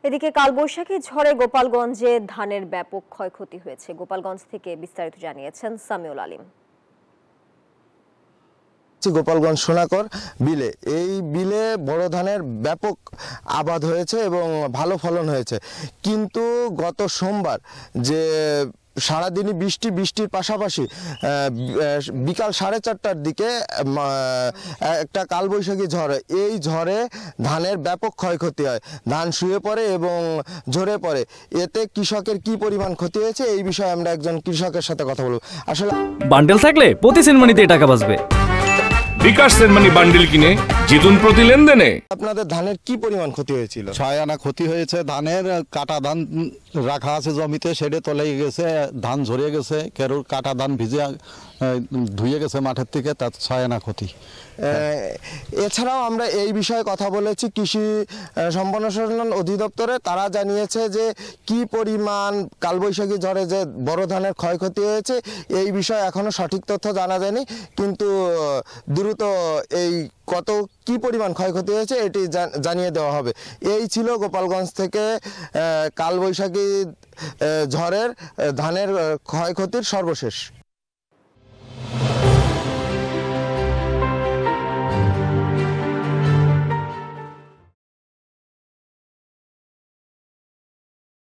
এদিকে কালবৈশাখী ঝড়ে গোপালগঞ্জে ধানের ব্যাপক ক্ষয়ক্ষতি হয়েছে। গোপালগঞ্জ থেকে বিস্তারিত জানিয়েছেন সামিউল আলিম। গোপালগঞ্জ সোনাকর বিলে, এই বিলে বড় ধানের ব্যাপক আবাদ হয়েছে এবং ভালো ফলন হয়েছে, কিন্তু গত সোমবার যে সারাদিনই বৃষ্টির পাশাপাশি বিকাল 4:30টার দিকে একটা কালবৈশাখী ঝড়, এই ঝড়ে ধানের ব্যাপক ক্ষয়ক্ষতি হয়, ধান শুয়ে পড়ে এবং ঝরে পড়ে। এতে কৃষকের কি পরিমাণ ক্ষতি হয়েছে এই বিষয়ে আমরা একজন কৃষকের সাথে কথা বলব। আসলে বান্ডেল থাকলে প্রতি সেনমানিতে টাকা বাঁচবে। বিকাশ সেনমানি বান্ডেল কিনে জিতুন প্রতি লেনদেনে। আপনাদের ধানের কি পরিমাণ ক্ষতি হয়েছিল? 6 আনা ক্ষতি হয়েছে। ধানের কাটা ধান রাখা আছে জমিতে, সেটা তলে গেছে, ধান ঝরে গেছে, কেরোর কাটা ধান ভিজে ধুয়ে গেছে মাঠের থেকে, তার 6 আনা ক্ষতি। এছাড়াও আমরা এই বিষয়ে কথা বলেছি কৃষি সম্প্রসারণ অধিদপ্তরে। তারা জানিয়েছে যে কি পরিমাণ কালবৈশাখী ঝড়ে যে বড় ধানের ক্ষয়ক্ষতি হয়েছে এই বিষয়ে এখনো সঠিক তথ্য জানা যায়নি, কিন্তু দ্রুত এই কি পরিমাণ ক্ষয়ক্ষতি হয়েছে এটি জানিয়ে দেওয়া হবে। এই ছিল গোপালগঞ্জ থেকে কালবৈশাখী ঝড়ের ধানের ক্ষয়ক্ষতির সর্বশেষ।